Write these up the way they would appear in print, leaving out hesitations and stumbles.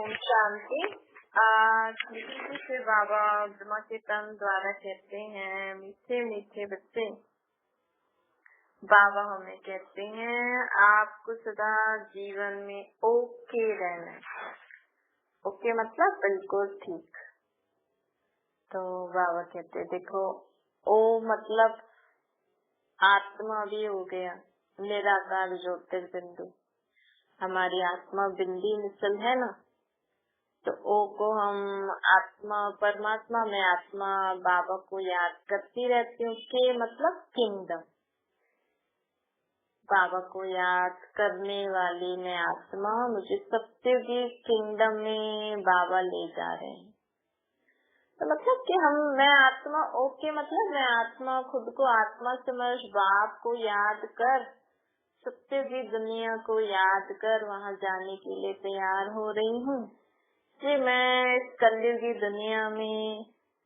ओम शांति। आज से बाबा ब्रह्मा के तन द्वारा कहते हैं, मीठे मीठे बच्चे, बाबा हमें कहते हैं आपको सदा जीवन में ओके रहना है। ओके मतलब बिल्कुल ठीक। तो बाबा कहते देखो, ओ मतलब आत्मा भी हो गया निराकार ज्योतिर्बिंदु, हमारी आत्मा बिंदी मिसल है ना, तो ओ को हम आत्मा परमात्मा में आत्मा बाबा को याद करती रहती हूँ। के मतलब किंगडम, बाबा को याद करने वाली मैं आत्मा मुझे सत्य की किंगडम में बाबा ले जा रहे हैं। तो मतलब कि मैं आत्मा, ओके मतलब मैं आत्मा खुद को आत्मा समझ बाप को याद कर, सत्य की दुनिया को याद कर वहाँ जाने के लिए तैयार हो रही हूँ। कि मैं इस कलयुगी दुनिया में,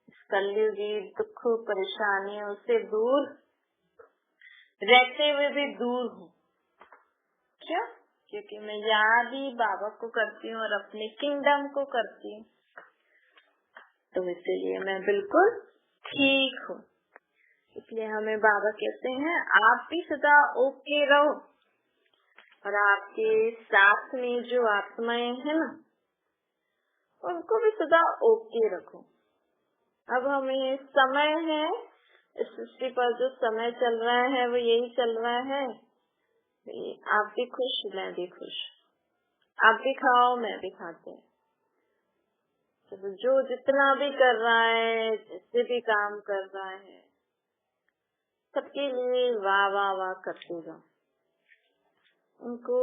इस कलयुगी दुख परेशानियों से दूर रहते हुए भी दूर हूँ। क्यों? क्योंकि मैं याद ही बाबा को करती हूँ और अपने किंगडम को करती हूँ, तो इसलिए मैं बिल्कुल ठीक हूँ। इसलिए हमें बाबा कहते हैं आप भी सदा ओके रहो और आपके साथ में जो आत्माएं हैं ना, उनको भी सदा ओके रखो। अब हमें समय है, इस सृष्टि पर जो समय चल रहा है वो यही चल रहा है। आप भी खुश, मैं भी खुश, आप भी खाओ मैं भी खाते हैं। तो जो जितना भी कर रहा है, जिससे भी काम कर रहा है, सबके लिए वाह वाह वाह करते जाओ। उनको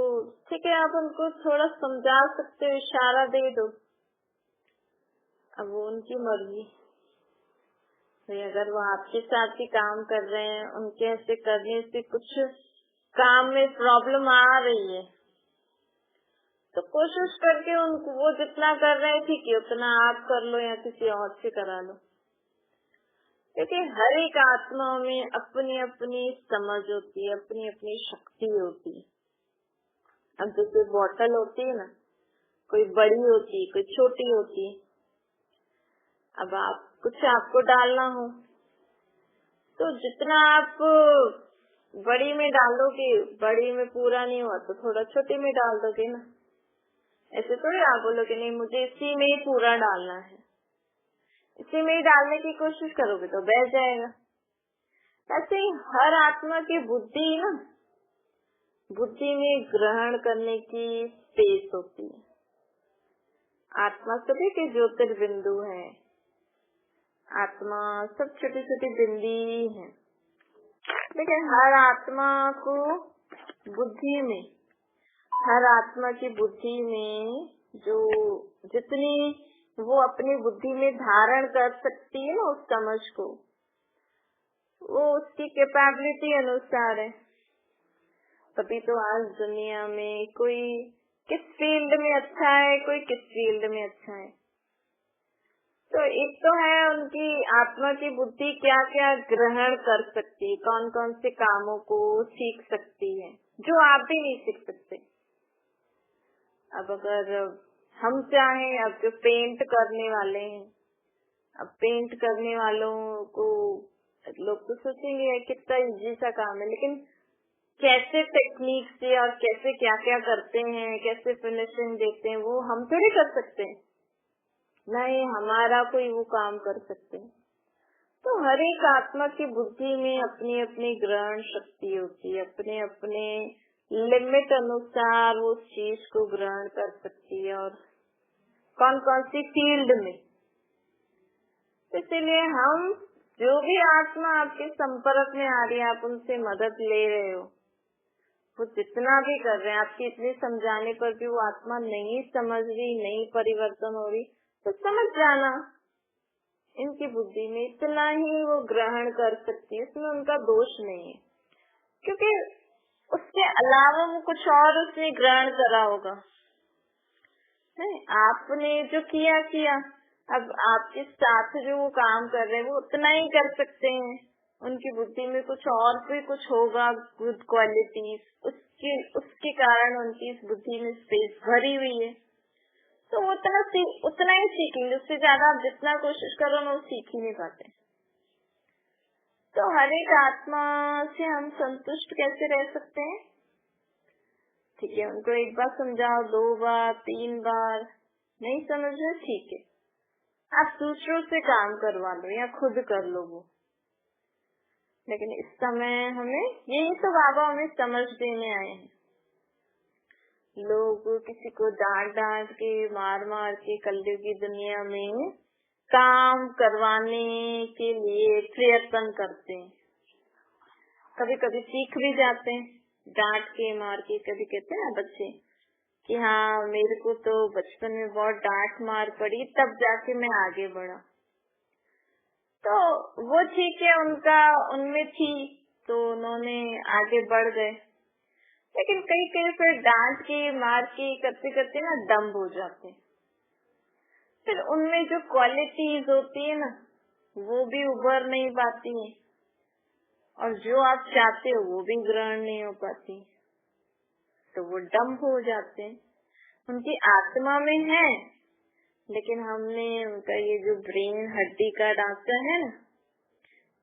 ठीक है, आप उनको थोड़ा समझा सकते हो, इशारा दे दो, अब वो उनकी मर्जी। तो अगर वो आपके साथ ही काम कर रहे हैं, उनके ऐसे करने से कुछ काम में प्रॉब्लम आ रही है, तो कोशिश करके उनको वो जितना कर रहे हैं ठीक है, उतना आप कर लो या किसी और से करा लो। क्योंकि हर एक आत्मा में अपनी अपनी समझ होती है, अपनी अपनी शक्ति होती है। अब जैसे बोतल होती है ना, कोई बड़ी होती है, कोई छोटी होती है। अब आप कुछ आपको डालना हो तो जितना आप बड़ी में डालोगे, बड़ी में पूरा नहीं हुआ तो थोड़ा छोटी में डाल दोगे ना। ऐसे थोड़ी आप बोलोगे नहीं मुझे इसी में ही पूरा डालना है, इसी में ही डालने की कोशिश करोगे तो बैठ जाएगा। ऐसे ही हर आत्मा की बुद्धि ना, बुद्धि में ग्रहण करने की स्पेस होती है। आत्मा सभी के ज्योतिर्बिंदु है, आत्मा सब छोटी छोटी बिंदी है, लेकिन हर आत्मा को बुद्धि में, हर आत्मा की बुद्धि में जो जितनी वो अपनी बुद्धि में धारण कर सकती है ना उस समझ को, वो उसकी कैपेबिलिटी अनुसार है। तभी तो आज दुनिया में कोई किस फील्ड में अच्छा है, कोई किस फील्ड में अच्छा है। तो एक तो है उनकी आत्मा की बुद्धि क्या क्या ग्रहण कर सकती है, कौन कौन से कामों को सीख सकती है जो आप भी नहीं सीख सकते। अब अगर हम चाहें, अब जो पेंट करने वाले हैं, अब पेंट करने वालों को लोग तो सोचेंगे कितना इजी सा काम है, लेकिन कैसे टेक्निक से और कैसे क्या क्या करते हैं, कैसे फिनिशिंग देते हैं, वो हम थोड़ी कर सकते हैं, नहीं हमारा कोई वो काम कर सकते हैं। तो हर एक आत्मा की बुद्धि में अपनी अपनी ग्रहण शक्ति होती है, अपने अपने लिमिट अनुसार वो चीज को ग्रहण कर सकती है और कौन कौन सी फील्ड में। इसलिए हम जो भी आत्मा आपके संपर्क में आ रही है, आप उनसे मदद ले रहे हो, वो जितना भी कर रहे हैं, आपकी इतनी समझाने पर भी वो आत्मा नहीं समझ रही, नहीं परिवर्तन हो रही, तो समझ जाना इनकी बुद्धि में इतना ही वो ग्रहण कर सकती है, इसमें उनका दोष नहीं है, क्योंकि उसके अलावा वो कुछ और उसने ग्रहण करा होगा। नहीं, आपने जो किया, अब आपके साथ जो वो काम कर रहे हैं वो उतना ही कर सकते हैं, उनकी बुद्धि में कुछ और भी कुछ होगा, गुड क्वालिटीज, उसके कारण उनकी इस बुद्धि में स्पेस भरी हुई है, तो वो उतना ही सीखेंगे, उससे ज्यादा आप जितना कोशिश करो ना वो सीख ही नहीं पाते। तो हर एक आत्मा से हम संतुष्ट कैसे रह सकते हैं? ठीक है, उनको एक बार समझाओ, 2 बार 3 बार, नहीं समझ रहे ठीक है, आप दूसरों से काम करवा लो या खुद कर लो वो। लेकिन इस समय हमें यही तो बाबा हमें समझ देने आए हैं। लोग किसी को डांट डांट के मार मार के कलयुग की दुनिया में काम करवाने के लिए प्रयत्न करते हैं। कभी कभी सीख भी जाते हैं डांट के मार के। कभी कहते हैं ना बच्चे कि हाँ मेरे को तो बचपन में बहुत डांट मार पड़ी तब जाके मैं आगे बढ़ा। तो वो ठीक है, उनका उनमें थी तो उन्होंने आगे बढ़ गए। लेकिन कई कई फिर डांट के मार के करते करते ना दम्ब हो जाते हैं। फिर उनमें जो क्वालिटीज होती है ना वो भी उभर नहीं पाती है, और जो आप चाहते हो वो भी ग्रहण नहीं हो पाती, तो वो डंप हो जाते हैं। उनकी आत्मा में है, लेकिन हमने उनका ये जो ब्रेन हड्डी का ढांचा है ना,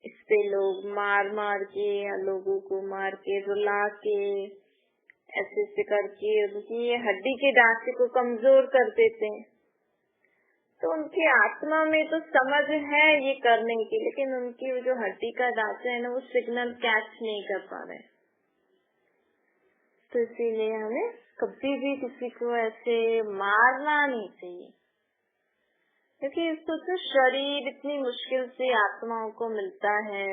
इस पे लोग मार मार के या लोगों को मार के रुला के ऐसे ऐसे करके उनकी ये हड्डी के ढांचे को कमजोर कर देते हैं। तो उनकी आत्मा में तो समझ है ये करने की, लेकिन उनकी जो हड्डी का ढांचा है ना वो सिग्नल कैच नहीं कर पा रहे। तो इसीलिए हमें कभी भी किसी को ऐसे मारना नहीं चाहिए, क्योंकि सोचो शरीर इतनी मुश्किल से आत्माओं को मिलता है,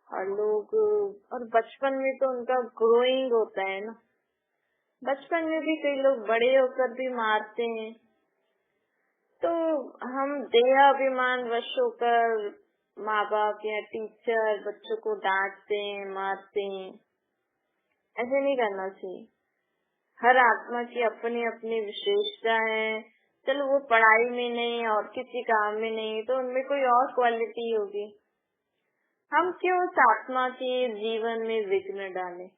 और लोग और बचपन में तो उनका ग्रोइंग होता है ना, बचपन में भी कई लोग बड़े होकर भी मारते हैं। तो हम देहाभिमान वश होकर माँ बाप या टीचर बच्चों को डांटते हैं मारते हैं, ऐसे नहीं करना चाहिए। हर आत्मा की अपनी अपनी विशेषता है। चलो वो पढ़ाई में नहीं और किसी काम में नहीं, तो उनमें कोई और क्वालिटी होगी। हम क्यों उस आत्मा के जीवन में विघ्न डालें?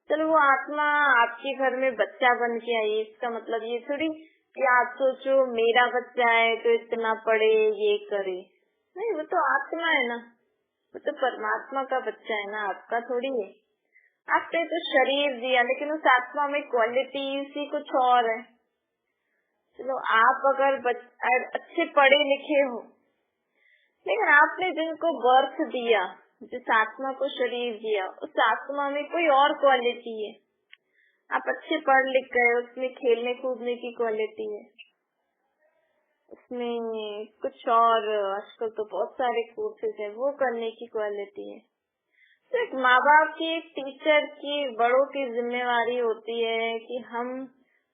चलो वो आत्मा आपके घर में बच्चा बन के आई, इसका मतलब ये थोड़ी कि आप सोचो मेरा बच्चा है तो इतना पढ़े ये करे। नहीं, वो तो आत्मा है ना, वो तो परमात्मा का बच्चा है ना, आपका थोड़ी है। आपने तो शरीर दिया, लेकिन उस आत्मा में क्वालिटी सी कुछ और है। चलो आप अगर अच्छे पढ़े लिखे हो, लेकिन आपने जिनको बर्थ दिया, जिस आत्मा को शरीर दिया, उस आत्मा में कोई और क्वालिटी है। आप अच्छे पढ़ लिख गए, उसमें खेलने कूदने की क्वालिटी है, उसमें कुछ और आजकल तो बहुत सारे कोर्सेज है वो करने की क्वालिटी है। तो एक माँ बाप की, एक टीचर की, बड़ों की जिम्मेवारी होती है कि हम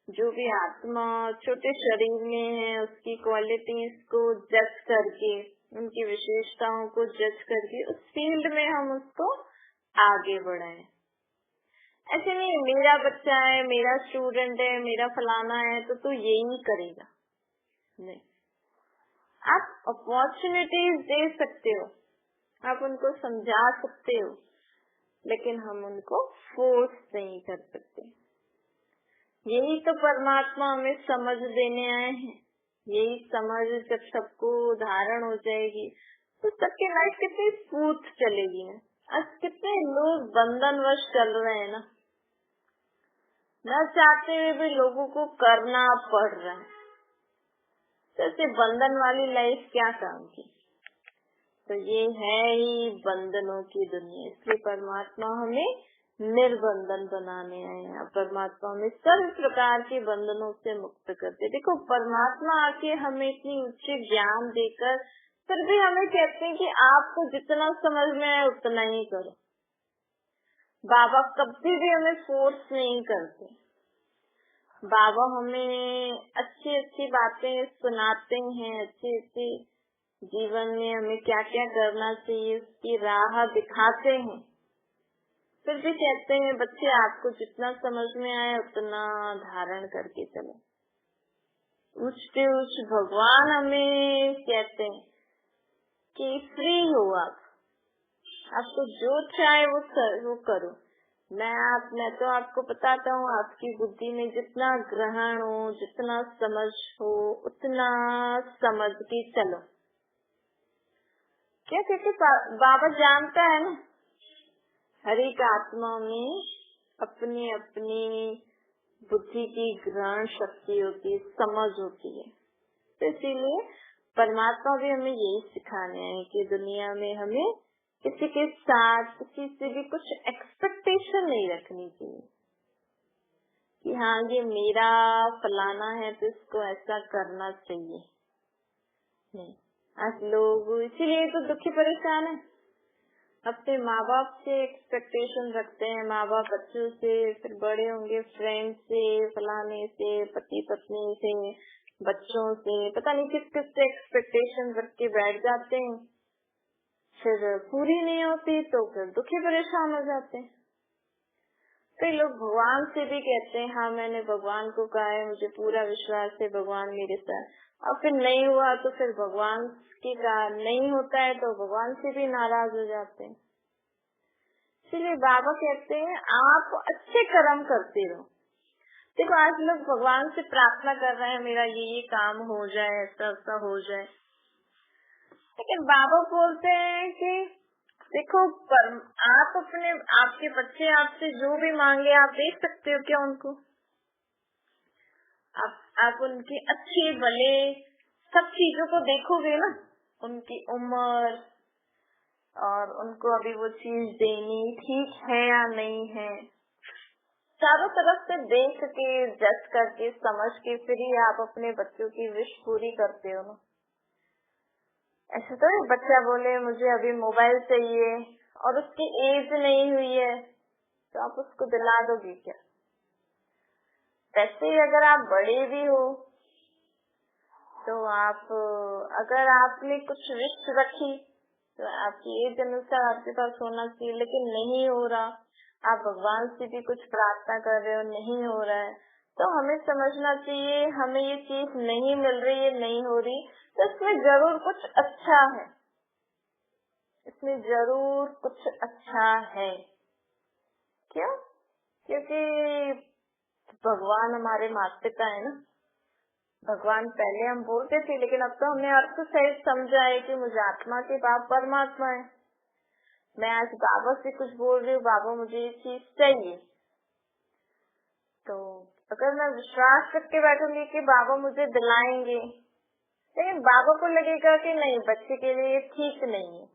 जो भी आत्मा छोटे शरीर में है उसकी क्वालिटीज को जज करके, उनकी विशेषताओं को जज करके उस फील्ड में हम उसको आगे बढ़ाएं। ऐसे नहीं मेरा बच्चा है, मेरा स्टूडेंट है, मेरा फलाना है तो तू यही करेगा। नहीं, आप अपॉर्चुनिटीज दे सकते हो, आप उनको समझा सकते हो, लेकिन हम उनको फोर्स नहीं कर सकते। यही तो परमात्मा हमें समझ देने आए हैं। यही समझ जब सबको धारण हो जाएगी तो सबकी लाइफ कितनी स्मूथ चलेगी ना। आज कितने लोग बंधनवश चल रहे हैं ना, न चाहते हुए भी लोगों को करना पड़ रहा है। तो बंधन वाली लाइफ क्या काम की? तो ये है ही बंधनों की दुनिया। इसलिए परमात्मा हमें निर्बंधन बनाने आए हैं। परमात्मा हमें सभी प्रकार के बंधनों से मुक्त करते। देखो परमात्मा आके हमें इतनी उच्च ज्ञान देकर फिर भी हमें कहते हैं कि आपको जितना समझ में आए उतना ही करो। बाबा कभी भी हमें फोर्स नहीं करते। बाबा हमें अच्छी अच्छी बातें सुनाते हैं, अच्छी अच्छी जीवन में हमें क्या क्या करना चाहिए उसकी राह दिखाते हैं। फिर भी कहते हैं बच्चे आपको जितना समझ में आए उतना धारण करके चलो। उच्च उच्च भगवान हमें कहते हैं कि फ्री हो, आपको जो चाहे वो करो, मैं तो आपको बताता हूँ, आपकी बुद्धि में जितना ग्रहण हो, जितना समझ हो, उतना समझ के चलो। क्या? क्योंकि बाबा जानता है ना, हर एक आत्मा में अपनी अपनी बुद्धि की ग्रहण शक्ति होती है, समझ होती है। तो इसीलिए परमात्मा भी हमें यही सिखाने हैं कि दुनिया में हमें किसी के साथ किसी से भी कुछ एक्सपेक्टेशन नहीं रखनी चाहिए कि हाँ ये मेरा फलाना है तो इसको ऐसा करना चाहिए। नहीं, आज लोग इसीलिए तो दुखी परेशान है, अपने माँ बाप से एक्सपेक्टेशन रखते हैं, माँ बाप बच्चों से, फिर बड़े होंगे फ्रेंड से, फलाने से, पति पत्नी से, बच्चों से, पता नहीं किस किस से एक्सपेक्टेशन रख के बैठ जाते हैं, फिर पूरी नहीं होती तो फिर दुखी परेशान हो जाते हैं। कई लोग भगवान से भी कहते हैं हाँ मैंने भगवान को कहा है, मुझे पूरा विश्वास है भगवान मेरे साथ, और फिर नहीं हुआ तो फिर भगवान की कहा नहीं होता है तो भगवान से भी नाराज हो जाते हैं। इसलिए बाबा कहते हैं आप अच्छे कर्म करते रहो। देखो आज लोग भगवान से प्रार्थना कर रहे हैं मेरा ये काम हो जाए, ऐसा ऐसा हो जाए, लेकिन बाबा बोलते हैं कि देखो आप अपने आपके बच्चे आपसे जो भी मांगे आप दे सकते हो क्या उनको? आप उनकी अच्छी भले सब चीजों को देखोगे ना, उनकी उम्र और उनको अभी वो चीज देनी ठीक है या नहीं है, चारों तरफ से देख के जज करके समझ के फिर ही आप अपने बच्चों की विश पूरी करते हो ना। ऐसा तो बच्चा बोले मुझे अभी मोबाइल चाहिए और उसकी एज नहीं हुई है तो आप उसको दिला दोगे क्या? वैसे ही अगर आप बड़े भी हो तो आप अगर आपने कुछ विश रखी तो आपकी एज अनुसार आपके पास होना चाहिए, लेकिन नहीं हो रहा, आप भगवान से भी कुछ प्रार्थना कर रहे हो नहीं हो रहा है, तो हमें समझना चाहिए हमें ये चीज नहीं मिल रही है, नहीं हो रही, तो इसमें जरूर कुछ अच्छा है, इसमें जरूर कुछ अच्छा है। क्यों? क्योंकि भगवान हमारे माता पिता है ना। भगवान पहले हम बोलते थे लेकिन अब तो हमने अर्थ सहित समझा है कि मुझे आत्मा के बाप परमात्मा है। मैं आज बाबा से कुछ बोल रही हूँ, बाबा मुझे ये चीज चाहिए, तो अगर मैं विश्वास करके बैठूंगी कि बाबा मुझे दिलाएंगे, लेकिन बाबा को लगेगा कि नहीं बच्चे के लिए ठीक नहीं है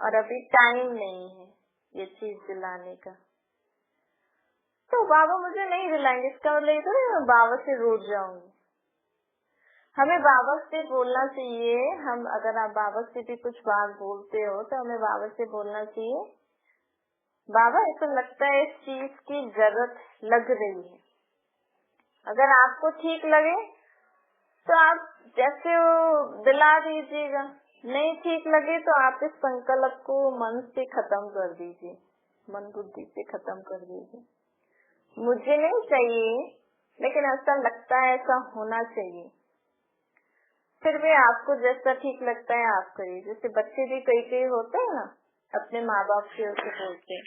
और अभी टाइम नहीं है ये चीज दिलाने का, तो बाबा मुझे नहीं दिलाएंगे, इसका मतलब तो मैं बाबा से रूठ जाऊंगी। हमें बाबा से बोलना चाहिए, हम अगर आप बाबा से भी कुछ बात बोलते हो तो हमें बाबा से बोलना चाहिए बाबा ऐसा लगता है इस चीज की जरूरत लग रही है, अगर आपको ठीक लगे तो आप जैसे वो दिला दीजिएगा, नहीं ठीक लगे तो आप इस संकल्प को मन से खत्म कर दीजिए, मन बुद्धि से खत्म कर दीजिए। मुझे नहीं चाहिए लेकिन ऐसा लगता है ऐसा होना चाहिए, फिर भी आपको जैसा ठीक लगता है आप करिए। जैसे बच्चे भी कई होते हैं ना अपने माँ बाप से उसे बोलते हैं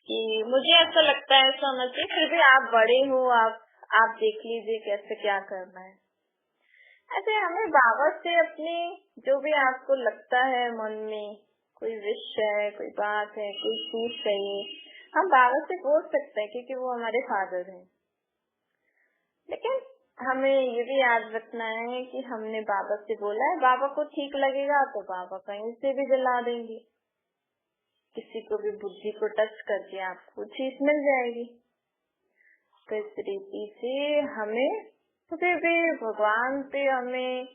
कि मुझे ऐसा लगता है ऐसा होना चाहिए, फिर भी आप बड़े हो, आप देख लीजिए कैसे क्या करना है। ऐसे हमें बाबा से अपनी जो भी आपको लगता है मन में, कोई विश है, कोई बात है, कोई चीज चाहिए, हम बाबा से बोल सकते हैं क्योंकि वो हमारे फादर हैं। लेकिन हमें ये भी याद रखना है कि हमने बाबा से बोला है, बाबा को ठीक लगेगा तो बाबा कहीं से भी दिला देंगे, किसी को भी बुद्धि को टच करके आपको चीज मिल जाएगी। तो इस रीति से हमें कभी भी भगवान पे हमें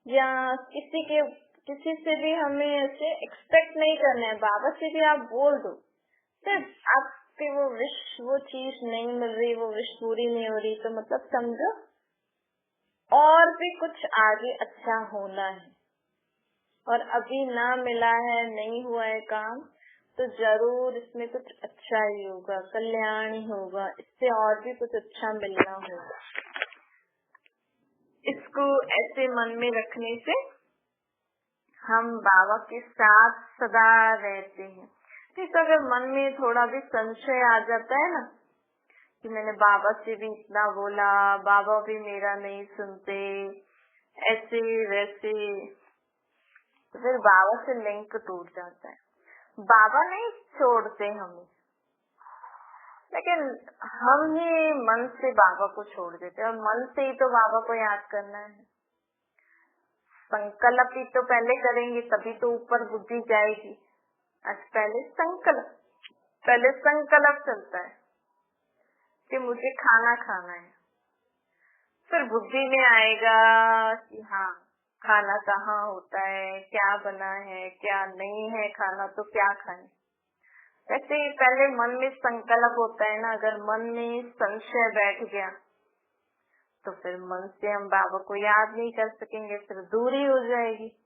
या किसी से भी हमें ऐसे एक्सपेक्ट नहीं करना है। बाबा से भी आप बोल दो, सिर्फ आपके वो विश, वो चीज नहीं मिल रही, वो विश पूरी नहीं हो रही, तो मतलब समझो और भी कुछ आगे अच्छा होना है, और अभी ना मिला है, नहीं हुआ है काम, तो जरूर इसमें कुछ अच्छा ही होगा, कल्याण ही होगा, इससे और भी कुछ अच्छा मिलना होगा। इसको ऐसे मन में रखने से हम बाबा के साथ सदा रहते हैं। ठीक, अगर मन में थोड़ा भी संशय आ जाता है ना कि मैंने बाबा से भी इतना बोला, बाबा भी मेरा नहीं सुनते, ऐसे वैसे, तो फिर बाबा से लिंक टूट जाता है। बाबा नहीं छोड़ते हमें, लेकिन हम ही मन से बाबा को छोड़ देते हैं, और मन से ही तो बाबा को याद करना है। संकल्प ही तो पहले करेंगे, तभी तो ऊपर बुद्धि जाएगी। आज पहले संकल्प चलता है कि मुझे खाना खाना है, फिर बुद्धि में आएगा कि हाँ खाना कहाँ होता है, क्या बना है, क्या नहीं है खाना, तो क्या खाएं। वैसे ही पहले मन में संकल्प होता है ना, अगर मन में संशय बैठ गया तो फिर मन से हम बाबा को याद नहीं कर सकेंगे, फिर दूरी हो जाएगी।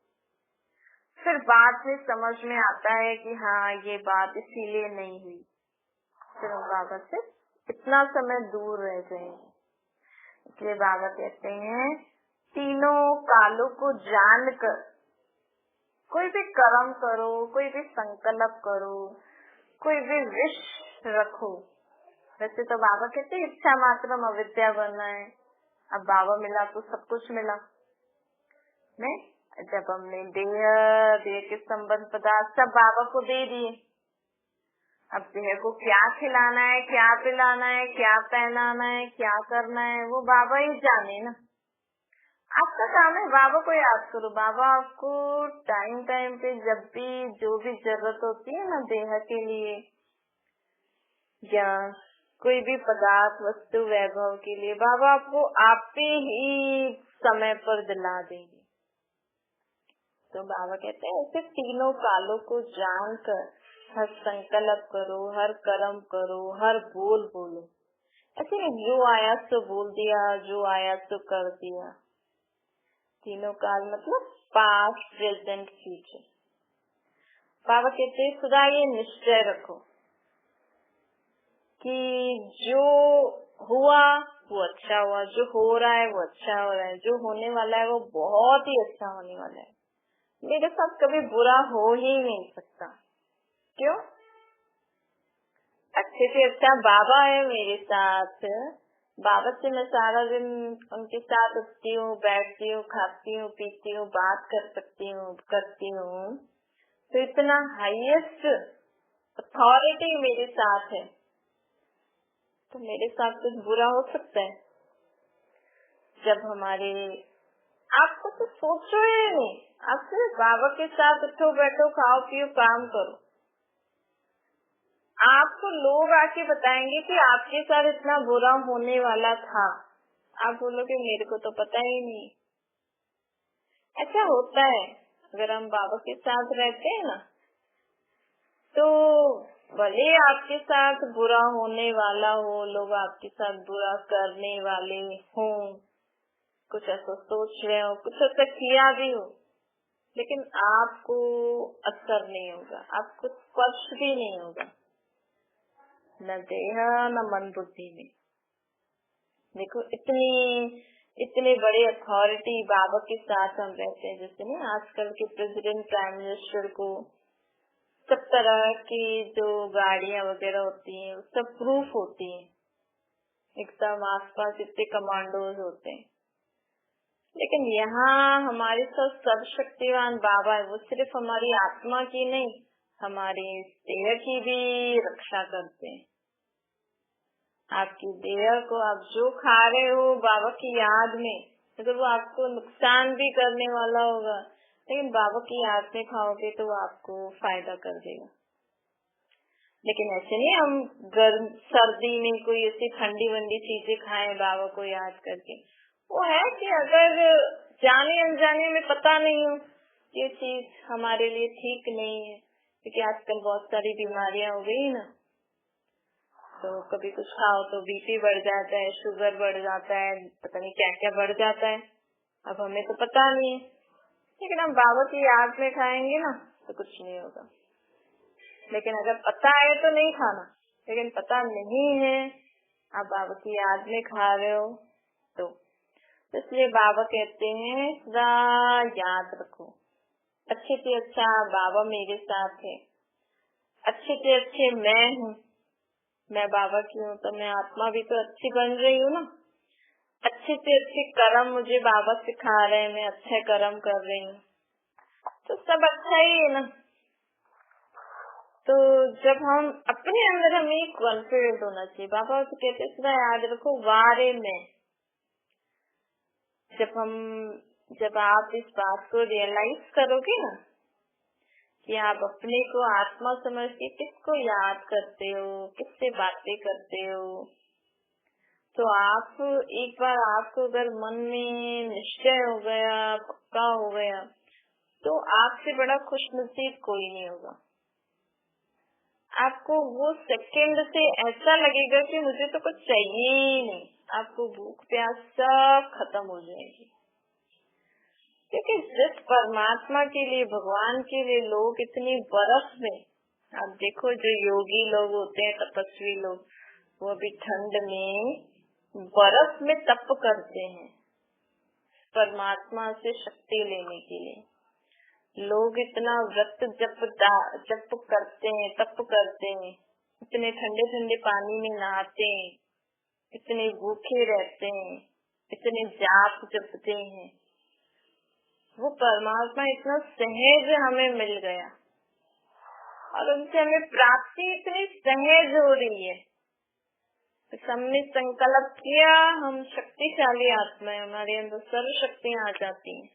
फिर बाद में समझ में आता है कि हाँ ये बात इसीलिए नहीं हुई, फिर हम बाबा से इतना समय दूर रह जाएंगे। इसलिए बाबा कहते हैं तीनों कालों को जानकर कोई भी कर्म करो, कोई भी संकल्प करो, कोई भी विश रखो। वैसे तो बाबा कहते इच्छा मात्र अविद्या बनना है। अब बाबा मिला तो सब कुछ मिला, नहीं? जब हमने देह के संबंध पदार्थ सब बाबा को दे दिए, अब देह को क्या खिलाना है, क्या पिलाना है, क्या पहनाना है, क्या करना है, वो बाबा ही जाने ना। आपका काम है बाबा को याद करो। बाबा आपको टाइम टाइम पे जब भी जो भी जरूरत होती है ना देह के लिए, या कोई भी पदार्थ वस्तु वैभव के लिए, बाबा आपको आप ही समय पर दिला देंगे। तो बाबा कहते हैं ऐसे तीनों कालों को जानकर हर संकल्प करो, हर कर्म करो, हर बोल बोलो। ऐसे नहीं जो आया तो बोल दिया, जो आया तो कर दिया। तीनों काल मतलब पास्ट, प्रेजेंट, फ्यूचर। बाबा कहते हैं सदा ये निश्चय रखो कि जो हुआ वो अच्छा हुआ, जो हो रहा है वो अच्छा हो रहा है, जो होने वाला है वो बहुत ही अच्छा होने वाला है। मेरे साथ कभी बुरा हो ही नहीं सकता। क्यों? अच्छे से अच्छा बाबा है मेरे साथ। बाबा से मैं सारा दिन उनके साथ उठती हूँ, बैठती हूँ, खाती हूँ, पीती हूँ, बात कर सकती हूँ, करती हूँ। तो इतना हाईएस्ट अथॉरिटी मेरे साथ है, तो मेरे साथ कुछ बुरा हो सकता है? जब हमारे आपको तो सोचो ही नहीं, आप सिर्फ बाबा के साथ उठो, बैठो, खाओ, पियो, काम करो। आपको लोग आके बताएंगे कि आपके साथ इतना बुरा होने वाला था, आप बोलोगे मेरे को तो पता ही नहीं। ऐसा होता है अगर हम बाबा के साथ रहते हैं ना, तो भले आपके साथ बुरा होने वाला हो, लोग आपके साथ बुरा करने वाले हों, कुछ ऐसा सोच रहे हो, कुछ ऐसा किया भी हो, लेकिन आपको असर नहीं होगा, आपको स्पर्श भी नहीं होगा, न देह न मन बुद्धि में। देखो इतने बड़े अथॉरिटी बाबा के साथ हम रहते हैं। जैसे ना आजकल के प्रेसिडेंट, प्राइम मिनिस्टर को सब तरह की जो गाड़ियां वगैरह होती हैं सब प्रूफ होती हैं, एकदम आसपास इतने कमांडोज होते हैं। लेकिन यहाँ हमारे साथ सर्वशक्तिवान बाबा है, वो सिर्फ हमारी आत्मा की नहीं, हमारी देह की भी रक्षा करते हैं। आपकी देह को आप जो खा रहे हो बाबा की याद में, अगर वो आपको नुकसान भी करने वाला होगा, लेकिन बाबा की याद में खाओगे तो आपको फायदा कर देगा। लेकिन ऐसे नहीं हम गर्म सर्दी में कोई ऐसी ठंडी वंडी चीजें खाएं बाबा को याद करके। वो है कि अगर जाने अनजाने में पता नहीं हो ये चीज हमारे लिए ठीक नहीं है, क्योंकि आजकल बहुत सारी बीमारियां हो गई ना, तो कभी कुछ खाओ तो बीपी बढ़ जाता है, शुगर बढ़ जाता है, पता नहीं क्या क्या बढ़ जाता है। अब हमें तो पता नहीं है, लेकिन हम बाबा की याद में खाएंगे ना तो कुछ नहीं होगा। लेकिन अगर पता है तो नहीं खाना, लेकिन पता नहीं है आप बाबा की याद में खा रहे हो तो इसलिए बाबा कहते हैं सदा याद रखो, अच्छे से अच्छा बाबा मेरे साथ है। अच्छे से अच्छे मैं हूँ, मैं बाबा की हूँ, तो मैं आत्मा भी तो अच्छी बन रही हूँ ना। अच्छे से अच्छे कर्म मुझे बाबा सिखा रहे हैं, मैं अच्छे कर्म कर रही हूँ, तो सब अच्छा ही है ना। तो जब हम अपने अंदर हमें कॉन्फिडेंट होना चाहिए। बाबा तो कहते सदा याद रखो वारे में। जब आप इस बात को रियलाइज करोगे ना कि आप अपने को आत्मा समझ के किसको याद करते हो, किससे बातें करते हो, तो आप एक बार आपको अगर मन में निश्चय हो गया, पक्का हो गया, तो आपसे बड़ा खुशनसीब कोई नहीं होगा। आपको वो सेकंड से ऐसा लगेगा कि मुझे तो कुछ चाहिए ही नहीं। आपको भूख प्यास सब खत्म हो जाएगी। क्योंकि जिस परमात्मा के लिए, भगवान के लिए लोग इतनी बर्फ में, आप देखो जो योगी लोग होते हैं, तपस्वी लोग, वो भी ठंड में बर्फ में तप करते हैं परमात्मा से शक्ति लेने के लिए। लोग इतना व्रत जप करते हैं, तप करते हैं, इतने ठंडे ठंडे पानी में नहाते हैं, इतने भूखे रहते हैं, इतने जाप जपते हैं। वो परमात्मा इतना सहज हमें मिल गया और उनसे हमें प्राप्ति इतनी सहज हो रही है। तो हमने संकल्प किया, हम शक्तिशाली आत्मा है, हमारे अंदर सर्व शक्तियाँ आ जाती हैं।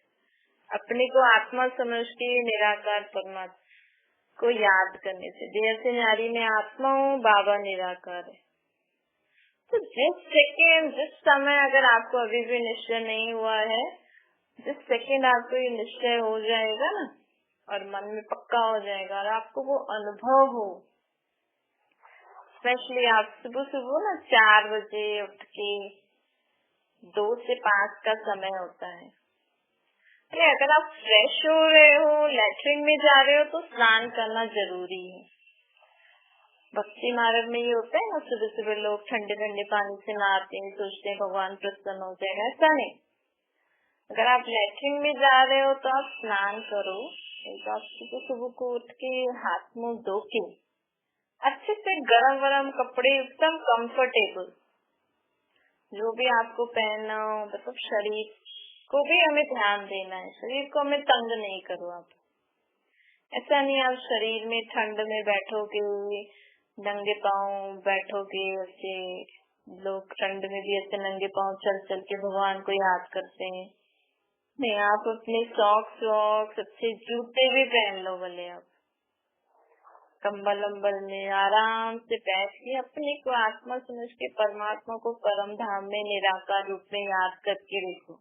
अपने को आत्मा समझ के निराकार परमात्मा को याद करने से, जैसे नारी में आत्मा हूँ, बाबा निराकार है। तो जिस सेकेंड, जिस समय अगर आपको अभी भी निश्चय नहीं हुआ है, जिस सेकेंड आपको ये निश्चय हो जाएगा ना और मन में पक्का हो जाएगा और आपको वो अनुभव हो, स्पेशली आप सुबह सुबह ना 4 बजे उठ के 2 से 5 का समय होता है। अरे अगर आप फ्रेश हो रहे हो, लैट्रिन में जा रहे हो, तो स्नान करना जरूरी है। भक्ति मार्ग में ये होता है ना, सुबह सुबह लोग ठंडे ठंडे पानी से नहाते हैं, सोचते हैं भगवान प्रसन्न हो जाएगा। ऐसा नहीं। अगर आप लैट्रिन में जा रहे हो तो आप स्नान करो। तो आप सुबह को उठ के हाथ मुंह धो के अच्छे से गरम गरम कपड़े, एकदम कंफर्टेबल, जो भी आपको पहनना हो, मतलब शरीर को भी हमें ध्यान देना है, शरीर को हमें तंग नहीं करो आप। ऐसा नहीं आप शरीर में ठंड में बैठोगे, नंगे पाँव बैठोगे। ऐसे लोग ठंड में भी ऐसे नंगे पाँव चल चल के भगवान को याद करते हैं। नहीं, आप अपने सॉक्स अच्छे जूते भी पहन लो, भले आप कंबल अम्बल में आराम से बैठ के अपने को आत्मा समझ के परमात्मा को परम धाम में निराकार रूप में याद करके देखो।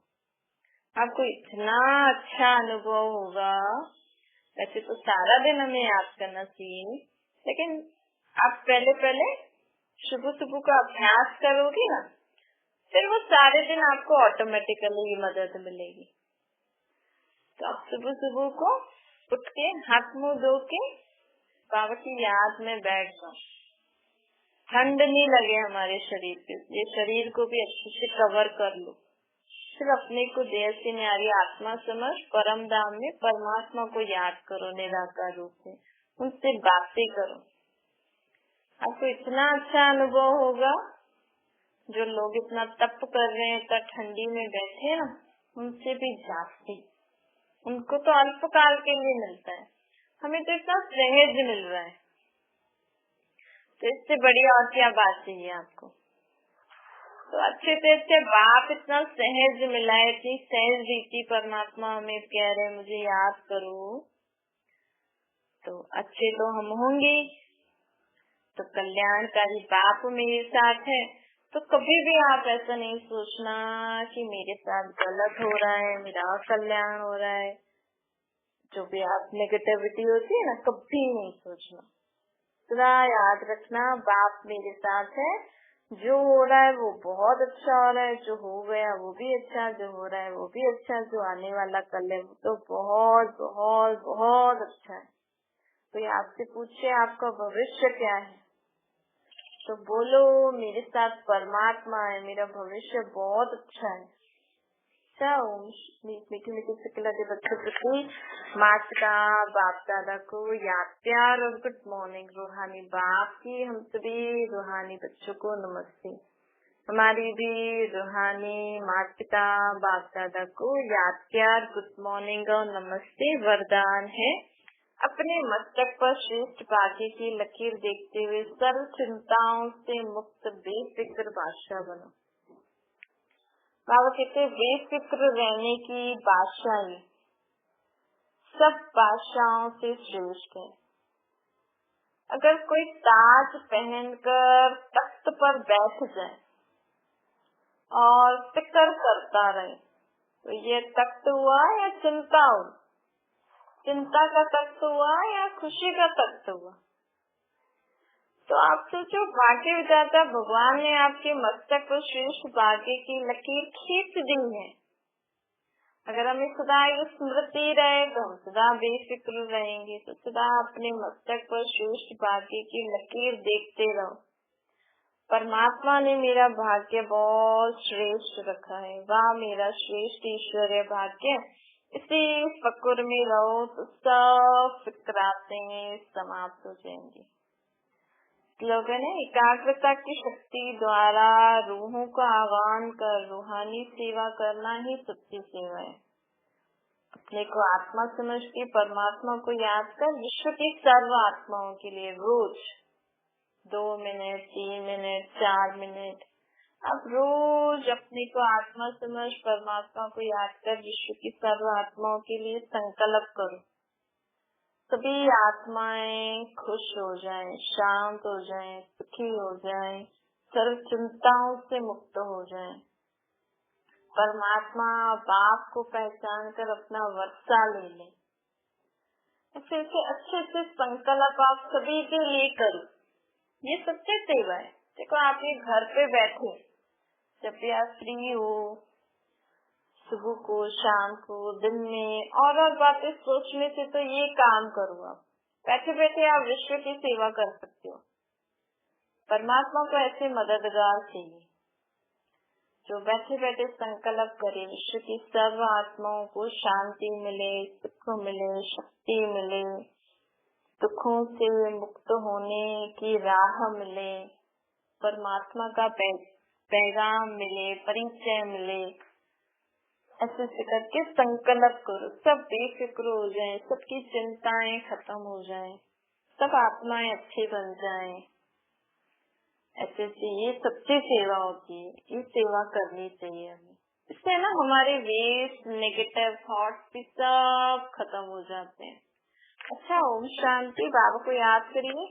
आपको इतना अच्छा अनुभव होगा। वैसे तो सारा दिन हमें याद करना चाहिए, लेकिन आप पहले सुबह सुबह का अभ्यास करोगे ना, फिर वो सारे दिन आपको ऑटोमेटिकली मदद मिलेगी। तो आप सुबह को उठ के हाथ मुंह धो के बाबा की याद में बैठ जाओ। ठंड नहीं लगे हमारे शरीर पे, ये शरीर को भी अच्छे से कवर कर लो। फिर अपने को देह से न्यारी आत्मा समझ परम धाम में परमात्मा को याद करो निराकार रूप में, उनसे बातें करो। आपको इतना अच्छा अनुभव होगा। जो लोग इतना तप कर रहे हैं, इतना ठंडी में बैठे ना, उनसे भी जास्ती, उनको तो अल्पकाल के लिए मिलता है, हमें तो इतना सहज मिल रहा है। तो इससे बढ़िया और क्या बात चाहिए आपको। तो अच्छे से अच्छे बाप इतना सहज मिला है, इतनी सहज रीति परमात्मा हमें कह रहे मुझे याद करो, तो अच्छे तो हम होंगे। तो कल्याणकारी बाप मेरे साथ है, तो कभी भी आप ऐसा नहीं सोचना कि मेरे साथ गलत हो रहा है, मेरा कल्याण हो रहा है। जो भी आप नेगेटिविटी होती है ना, कभी नहीं सोचना। सदा याद रखना बाप मेरे साथ है, जो हो रहा है वो बहुत अच्छा हो रहा है, जो हो गया वो भी अच्छा, जो हो रहा है वो भी अच्छा, जो आने वाला कल है वो तो बहुत बहुत बहुत अच्छा है। तो ये आपसे पूछे आपका भविष्य क्या है, तो बोलो मेरे साथ परमात्मा है, मेरा भविष्य बहुत अच्छा है। अच्छा मीठी मीठी सिकला के बच्चों प्रति माता पिता बाप दादा को याद प्यार और गुड मॉर्निंग। रूहानी बाप की हम सभी रूहानी बच्चों को नमस्ते। हमारी भी रूहानी माता पिता बाप दादा को याद प्यार गुड मॉर्निंग और नमस्ते। वरदान है अपने मस्तक पर श्रेष्ठ भाग्य की लकीर देखते हुए सर्व चिंताओं से मुक्त बेफिक्र बादशाह बनो। बाबा कहते बेफिक्र रहने की बादशाही सब बादशाहों से श्रेष्ठ है। अगर कोई ताज पहनकर तख्त पर बैठ जाए और फिक्र करता रहे तो ये तख्त हुआ या चिंता हुई? चिंता का तख्त हुआ या खुशी का तख्त हुआ? तो आप सोचो, भाग्य विधाता भगवान ने आपके मस्तक पर श्रेष्ठ भाग्य की लकीर खींच दी है। अगर हमें सदा स्मृति रहे तो हम सदा बेफिक्र रहेंगे। तो सदा अपने मस्तक पर श्रेष्ठ भाग्य की लकीर देखते रहो। परमात्मा ने मेरा भाग्य बहुत श्रेष्ठ रखा है, वाह मेरा श्रेष्ठ ईश्वरीय भाग्य। इसी फक्र में रहो तो सब फिक्रातें समाप्त हो जाएंगी। स्लोगन है एकाग्रता की शक्ति द्वारा रूहों का आह्वान कर रूहानी सेवा करना ही सच्ची सेवा है। अपने को आत्मा समझ के परमात्मा को याद कर विश्व की सर्व आत्माओं के लिए रोज 2 मिनट 3 मिनट 4 मिनट अब रोज अपने को आत्मा समझ परमात्मा को याद कर विश्व की सर्व आत्माओं के लिए संकल्प करो। सभी आत्माएं खुश हो जाएं, शांत हो जाएं, सुखी हो जाएं, सर्व चिंताओं से मुक्त हो जाएं। परमात्मा बाप को पहचान कर अपना वर्षा ले लें। ऐसे अच्छे से संकल्प आप सभी के लिए करो। ये सच्ची सेवा है। देखो, आप ये घर पे बैठे जब भी आप फ्री हो, सुबह को, शाम को, दिन में और बातें सोचने से तो ये काम करो। आप बैठे बैठे आप विश्व की सेवा कर सकते हो। परमात्मा को ऐसे मददगार चाहिए जो बैठे बैठे संकल्प करे विश्व की सर्व आत्माओं को शांति मिले, सुख मिले, शक्ति मिले, दुखों से मुक्त होने की राह मिले, परमात्मा का पैगाम मिले, परिचय मिले। ऐसे करके संकल्प करो। सब बेफिक्र हो जाएं, सबकी चिंताएं खत्म हो जाएं, सब आत्माएं अच्छी बन जाएं। ऐसे ये सच्ची सेवा होती है। ये सेवा करनी चाहिए हमें। इससे ना हमारे वेस्ट नेगेटिव थॉट्स भी सब खत्म हो जाते हैं। अच्छा, ओम शांति। बाबा को याद करिए।